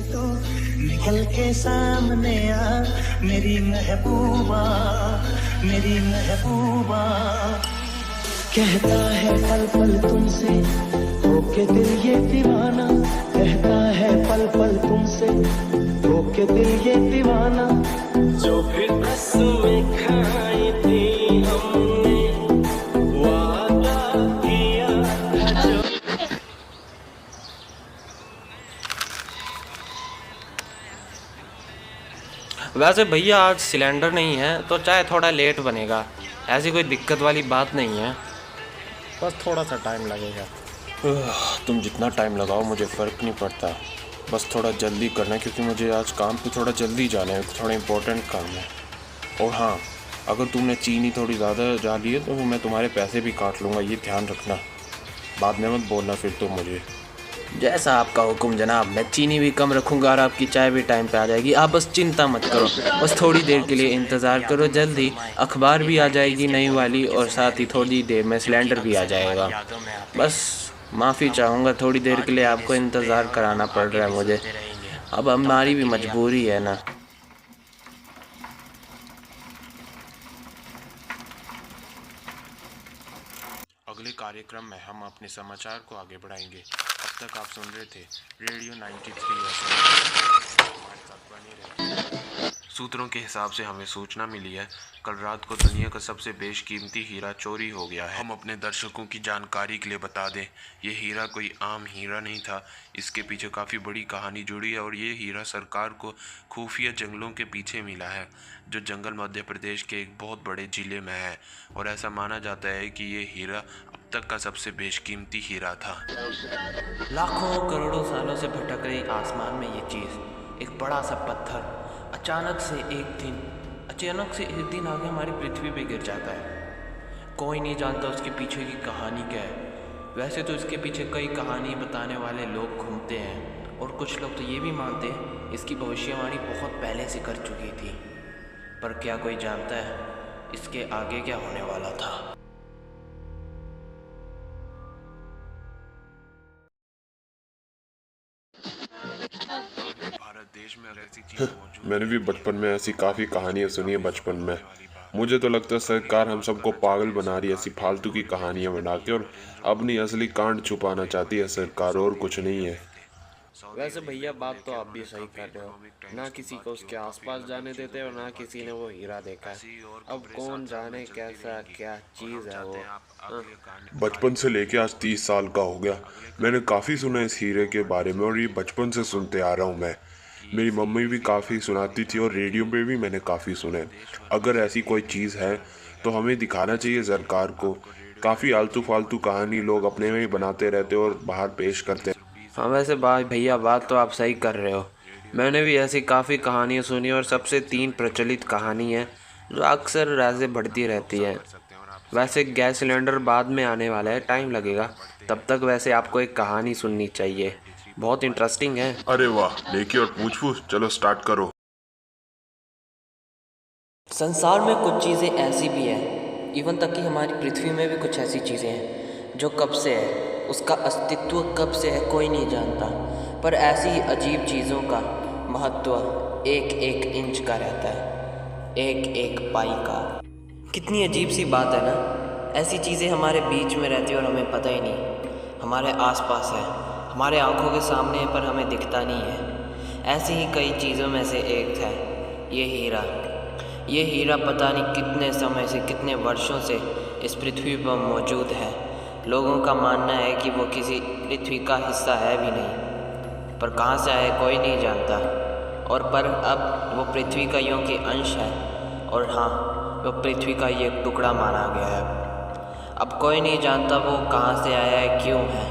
तो निकल के सामने आ मेरी महबूबा, मेरी महबूबा। कहता है पल पल तुमसे होके दिल ये दीवाना, कहता है पल पल तुमसे होके दिल ये दीवाना। जो फिर कसमें खाई थी हमने, वादा किया था जो। वैसे भैया आज सिलेंडर नहीं है तो चाय थोड़ा लेट बनेगा, ऐसी कोई दिक्कत वाली बात नहीं है, बस थोड़ा सा टाइम लगेगा। तुम जितना टाइम लगाओ मुझे फ़र्क नहीं पड़ता, बस थोड़ा जल्दी करना है क्योंकि मुझे आज काम पे थोड़ा जल्दी जाना है, थोड़ा इम्पोर्टेंट काम है। और हाँ, अगर तुमने चीनी थोड़ी ज़्यादा डाली है तो मैं तुम्हारे पैसे भी काट लूँगा, ये ध्यान रखना, बाद में मत बोलना फिर तुम मुझे। जैसा आपका हुक्म जनाब, मैं चीनी भी कम रखूँगा और आपकी चाय भी टाइम पे आ जाएगी, आप बस चिंता मत करो, बस थोड़ी देर के लिए इंतज़ार करो, जल्दी अखबार भी आ जाएगी नई वाली और साथ ही थोड़ी देर में सिलेंडर भी आ जाएगा। बस माफ़ी चाहूँगा, थोड़ी देर के लिए आपको इंतज़ार कराना पड़ रहा है मुझे, अब हमारी भी मजबूरी है ना। अगले कार्यक्रम में हम अपने समाचार को आगे बढ़ाएंगे। अब तक आप सुन रहे थे रेडियो 93 FM। हमारे साथ बने रहे। सूत्रों के हिसाब से हमें सूचना मिली है कल रात को दुनिया का सबसे बेशकीमती हीरा चोरी हो गया है। हम अपने दर्शकों की जानकारी के लिए बता दें, ये हीरा कोई आम हीरा नहीं था, इसके पीछे काफ़ी बड़ी कहानी जुड़ी है और ये हीरा सरकार को खुफिया जंगलों के पीछे मिला है, जो जंगल मध्य प्रदेश के एक बहुत बड़े ज़िले में है। और ऐसा माना जाता है कि ये हीरा अब तक का सबसे बेशकीमती हीरा था। लाखों करोड़ों सालों से भटक रही आसमान में ये चीज़, एक बड़ा सा पत्थर अचानक से एक दिन आगे हमारी पृथ्वी पे गिर जाता है। कोई नहीं जानता उसके पीछे की कहानी क्या है। वैसे तो इसके पीछे कई कहानी बताने वाले लोग घूमते हैं और कुछ लोग तो ये भी मानते हैं इसकी भविष्यवाणी बहुत पहले से कर चुकी थी, पर क्या कोई जानता है इसके आगे क्या होने वाला था। देश में ऐसी चीज़ मौजूद। मैंने भी बचपन में ऐसी काफ़ी कहानियाँ सुनी है बचपन में। मुझे तो लगता है सरकार हम सबको पागल बना रही है ऐसी फालतू की कहानियाँ बना के, और अपनी असली कांड छुपाना चाहती है सरकार, और कुछ नहीं है। वैसे भैया बात तो आप भी सही कर रहे हो, ना किसी को उसके आसपास जाने देते और ना किसी ने वो हीरा देखा है। अब कौन जाने कैसा क्या चीज़ है वो। बचपन से लेके आज 30 साल का हो गया, मैंने काफ़ी सुना इस हीरे के बारे में, और ये बचपन से सुनते आ रहा हूँ मैं। मेरी मम्मी भी काफ़ी सुनाती थी और रेडियो पे भी मैंने काफ़ी सुने। अगर ऐसी कोई चीज़ है तो हमें दिखाना चाहिए सरकार को। काफ़ी आलतू फालतू कहानी लोग अपने में ही बनाते रहते और बाहर पेश करते। हाँ वैसे भैया बात तो आप सही कर रहे हो, मैंने भी ऐसी काफ़ी कहानियाँ सुनी और सबसे 3 प्रचलित कहानी है जो अक्सर ऐसे बढ़ती रहती है। वैसे गैस सिलेंडर बाद में आने वाला है, टाइम लगेगा, तब तक वैसे आपको एक कहानी सुननी चाहिए, बहुत इंटरेस्टिंग है। अरे वाह, लेके और पूछ चलो स्टार्ट करो। संसार में कुछ चीज़ें ऐसी भी हैं, इवन तक कि हमारी पृथ्वी में भी कुछ ऐसी चीज़ें हैं जो कब से है, उसका अस्तित्व कब से है कोई नहीं जानता, पर ऐसी ही अजीब चीज़ों का महत्व एक एक इंच का रहता है, एक एक पाई का। कितनी अजीब सी बात है ना, ऐसी चीज़ें हमारे बीच में रहती है और हमें पता ही नहीं, हमारे आसपास है, हमारे आंखों के सामने है पर हमें दिखता नहीं है। ऐसी ही कई चीज़ों में से एक है ये हीरा। ये हीरा पता नहीं कितने समय से, कितने वर्षों से इस पृथ्वी पर मौजूद है। लोगों का मानना है कि वो किसी पृथ्वी का हिस्सा है भी नहीं, पर कहाँ से आया कोई नहीं जानता, और पर अब वो पृथ्वी का यूँ कि अंश है, और हाँ वो पृथ्वी का ये टुकड़ा माना गया है। अब कोई नहीं जानता वो कहाँ से आया है, क्यों है,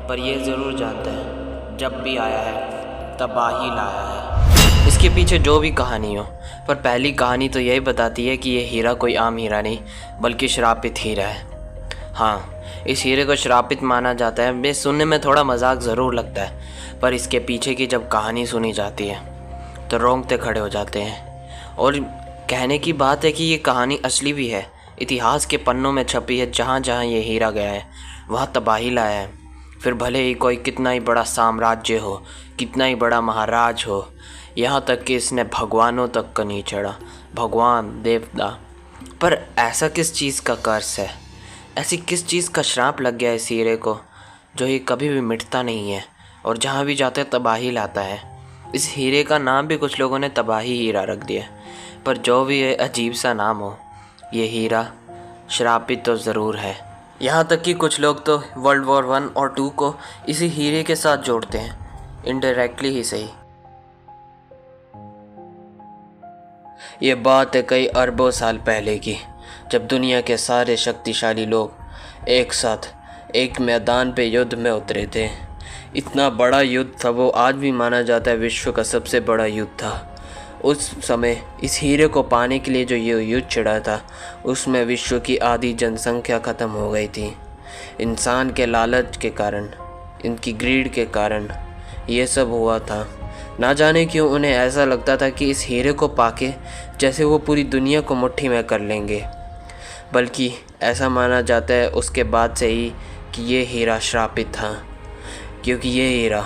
पर ये ज़रूर जानते हैं जब भी आया है तबाही लाया है। इसके पीछे जो भी कहानी हो, पर पहली कहानी तो यही बताती है कि ये हीरा कोई आम हीरा नहीं बल्कि श्रापित हीरा है। हाँ, इस हीरे को श्रापित माना जाता है। बे सुनने में थोड़ा मजाक ज़रूर लगता है, पर इसके पीछे की जब कहानी सुनी जाती है तो रोंगटे खड़े हो जाते हैं। और कहने की बात है कि ये कहानी असली भी है, इतिहास के पन्नों में छपी है। जहाँ जहाँ ये हीरा गया है वहाँ तबाही लाया है, फिर भले ही कोई कितना ही बड़ा साम्राज्य हो, कितना ही बड़ा महाराज हो, यहाँ तक कि इसने भगवानों तक का नहीं चढ़ा, भगवान देवता। पर ऐसा किस चीज़ का कर्स है, ऐसी किस चीज़ का श्राप लग गया इस हीरे को जो ये कभी भी मिटता नहीं है और जहाँ भी जाते तबाही लाता है। इस हीरे का नाम भी कुछ लोगों ने तबाही हीरा रख दिया, पर जो भी ये अजीब सा नाम हो, ये हीरा श्रापित तो ज़रूर है। यहाँ तक कि कुछ लोग तो वर्ल्ड वॉर 1 और 2 को इसी हीरे के साथ जोड़ते हैं, इनडायरेक्टली ही सही। ये बात है कई अरबों साल पहले की, जब दुनिया के सारे शक्तिशाली लोग एक साथ एक मैदान पे युद्ध में उतरे थे। इतना बड़ा युद्ध था वो, आज भी माना जाता है विश्व का सबसे बड़ा युद्ध था। उस समय इस हीरे को पाने के लिए जो ये युद्ध छिड़ा था, उसमें विश्व की आधी जनसंख्या ख़त्म हो गई थी। इंसान के लालच के कारण, इनकी ग्रीड के कारण ये सब हुआ था। ना जाने क्यों उन्हें ऐसा लगता था कि इस हीरे को पाके जैसे वो पूरी दुनिया को मुट्ठी में कर लेंगे। बल्कि ऐसा माना जाता है उसके बाद से ही कि ये हीरा श्रापित था, क्योंकि ये हीरा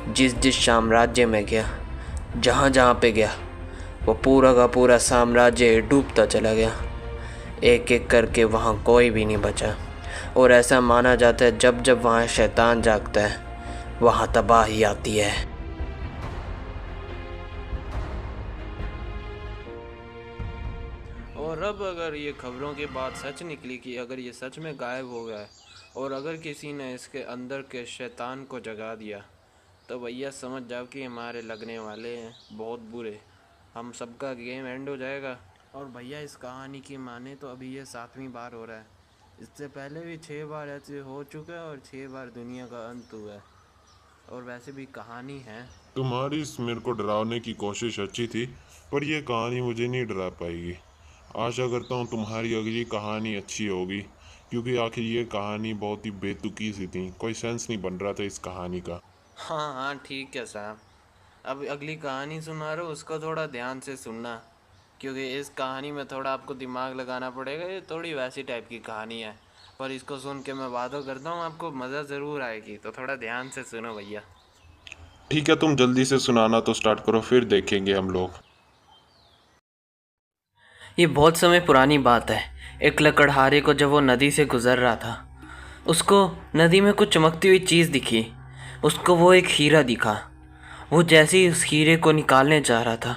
जिस जिस साम्राज्य में गया, जहाँ जहाँ पे गया, वो पूरा का पूरा साम्राज्य डूबता चला गया। एक एक करके वहाँ कोई भी नहीं बचा। और ऐसा माना जाता है जब जब वहाँ शैतान जागता है, वहाँ तबाही आती है। और अब अगर ये खबरों की बात सच निकली कि अगर ये सच में गायब हो गया है और अगर किसी ने इसके अंदर के शैतान को जगा दिया, तो भैया समझ जाओ कि हमारे लगने वाले हैं बहुत बुरे। हम सबका गेम एंड हो जाएगा। और भैया इस कहानी की माने तो अभी ये 7वीं बार हो रहा है। इससे पहले भी 6 बार ऐसे हो चुका है और 6 बार दुनिया का अंत हुआ है। और वैसे भी कहानी है। तुम्हारी इस मेरे को डराने की कोशिश अच्छी थी, पर यह कहानी मुझे नहीं डरा पाएगी। आशा करता हूँ तुम्हारी अगली कहानी अच्छी होगी, क्योंकि आखिर ये कहानी बहुत ही बेतुकी सी थी, कोई सेंस नहीं बन रहा था इस कहानी का। हाँ हाँ ठीक है साहब। अब अगली कहानी सुना रहे हो, उसको थोड़ा ध्यान से सुनना, क्योंकि इस कहानी में थोड़ा आपको दिमाग लगाना पड़ेगा। ये थोड़ी वैसी टाइप की कहानी है, पर इसको सुन के मैं वादा करता हूँ आपको मज़ा ज़रूर आएगी। तो थोड़ा ध्यान से सुनो भैया। ठीक है, तुम जल्दी से सुनाना तो स्टार्ट करो, फिर देखेंगे हम लोग। ये बहुत समय पुरानी बात है। एक लकड़हारे को जब वो नदी से गुजर रहा था, उसको नदी में कुछ चमकती हुई चीज़ दिखी। उसको वो एक हीरा दिखा। वो जैसे ही उस हीरे को निकालने जा रहा था,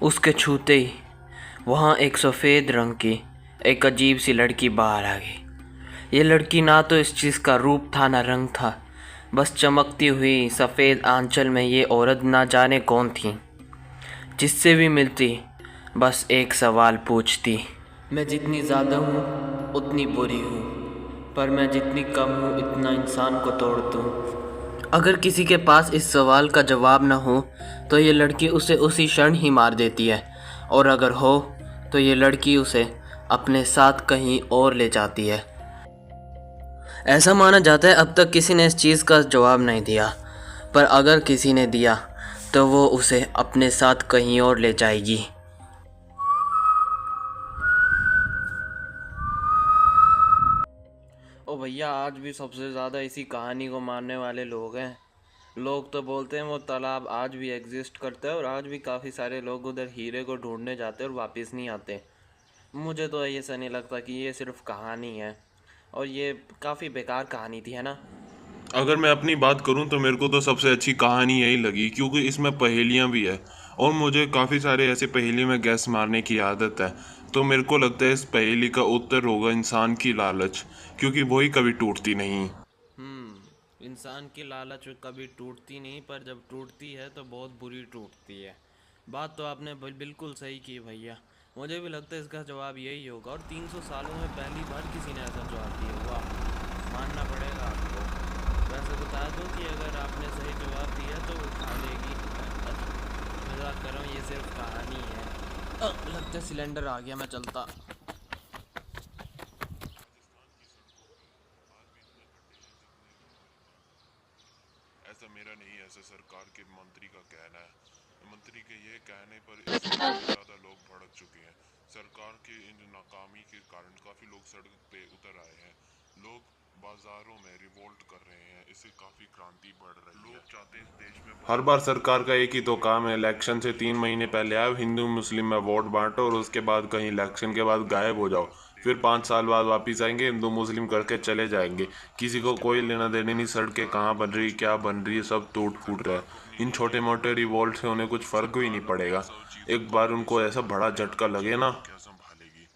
उसके छूते ही वहाँ एक सफ़ेद रंग की एक अजीब सी लड़की बाहर आ गई। ये लड़की ना तो इस चीज़ का रूप था ना रंग था, बस चमकती हुई सफ़ेद आंचल में ये औरत ना जाने कौन थी। जिससे भी मिलती बस एक सवाल पूछती, मैं जितनी ज़्यादा हूँ उतनी बुरी हूँ, पर मैं जितनी कम हूँ इतना इंसान को तोड़ दूँ। अगर किसी के पास इस सवाल का जवाब न हो तो ये लड़की उसे उसी क्षण ही मार देती है, और अगर हो तो ये लड़की उसे अपने साथ कहीं और ले जाती है। ऐसा माना जाता है अब तक किसी ने इस चीज़ का जवाब नहीं दिया, पर अगर किसी ने दिया तो वो उसे अपने साथ कहीं और ले जाएगी। ओ भैया, आज भी सबसे ज़्यादा इसी कहानी को मानने वाले लोग हैं। लोग तो बोलते हैं वो तालाब आज भी एग्जिस्ट करता है और आज भी काफ़ी सारे लोग उधर हीरे को ढूंढने जाते हैं और वापस नहीं आते। मुझे तो ऐसा नहीं लगता कि ये सिर्फ कहानी है, और ये काफ़ी बेकार कहानी थी, है ना। अगर मैं अपनी बात करूं तो मेरे को तो सबसे अच्छी कहानी यही लगी, क्योंकि इसमें पहेलियां भी है और मुझे काफ़ी सारे ऐसे पहेली में गैस मारने की आदत है। तो मेरे को लगता है इस पहेली का उत्तर होगा इंसान की लालच, क्योंकि वही कभी टूटती नहीं। इंसान की लालच कभी टूटती नहीं, पर जब टूटती है तो बहुत बुरी टूटती है। बात तो आपने बिल्कुल सही की भैया। मुझे भी लगता है इसका जवाब यही होगा, और 300 सालों में पहली बार किसी ने ऐसा जवाब दिया। वाह, मानना पड़ेगा आपको। वैसे बता दो कि अगर आपने सही जवाब दिया तो उठा लेगी। मजाक कर रहा हूँ, ये सिर्फ कहानी है। लगता है सिलेंडर आ गया, मैं चलता। ऐसा मेरा नहीं, ऐसा सरकार के मंत्री का कहना है। मंत्री के ये कहने पर इससे काफी ज्यादा लोग भड़क चुके हैं। सरकार के इन नाकामी के कारण काफी लोग सड़क पे उतर आए हैं। लोग बाजारों में रिवोल्ट कर रहे हैं, इससे काफी क्रांति बढ़ रही है। लोग चाहते हैं इस देश में हर बार सरकार का एक ही तो काम है, इलेक्शन से 3 महीने पहले आओ, हिंदू मुस्लिम में वोट बांटो और उसके बाद कहीं इलेक्शन के बाद गायब हो जाओ। फिर 5 साल बाद वापिस आएंगे, हिंदू मुस्लिम करके चले जाएंगे। किसी को कोई लेना देना नहीं, सड़कें कहाँ बन रही क्या बन रही है, सब टूट फूट रहा है। इन छोटे मोटे रिवोल्ट से उन्हें कुछ फर्क भी नहीं पड़ेगा। एक बार उनको ऐसा बड़ा झटका लगे ना। क्या संभालेगी।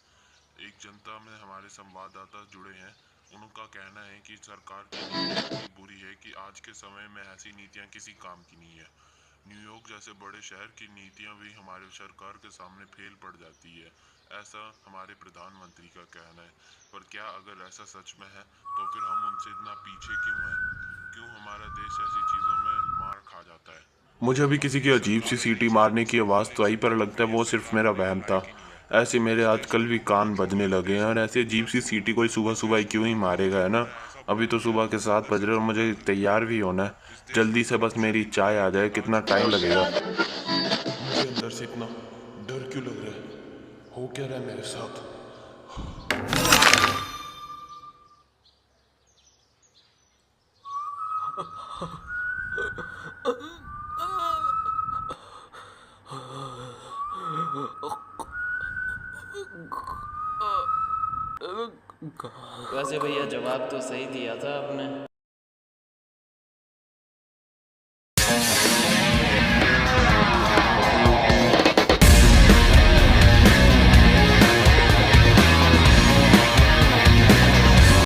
एक जनता में हमारे संवाददाता जुड़े हैं, उनका कहना है कि सरकार की नीतियां इतनी बुरी है कि आज के समय में ऐसी नीतियां किसी काम की नहीं है। न्यूयॉर्क जैसे बड़े शहर की नीतियां भी हमारे सरकार के सामने फेल पड़ जाती है, ऐसा हमारे प्रधानमंत्री का कहना है। पर क्या अगर ऐसा सच में है तो फिर हम उनसे इतना पीछे क्यों हैं? क्यों हमारा देश ऐसी चीजों में मार खा जाता है? मुझे अभी किसी की अजीब सी सीटी मारने की आवाज़ तो आई, पर लगता है वो सिर्फ मेरा वहम था। ऐसे मेरे आजकल भी कान बजने लगे हैं, और ऐसे अजीब सी सीटी कोई सुबह सुबह क्यों ही मारेगा, है ना। अभी तो सुबह के 7 बज रहे और मुझे तैयार भी होना है। जल्दी से बस मेरी चाय आ जाए, कितना टाइम लगेगा। मुझे अंदर से इतना डर क्यों लग रहा है? हो क्या रहा है मेरे साथ? वैसे भैया जवाब तो सही दिया था आपने।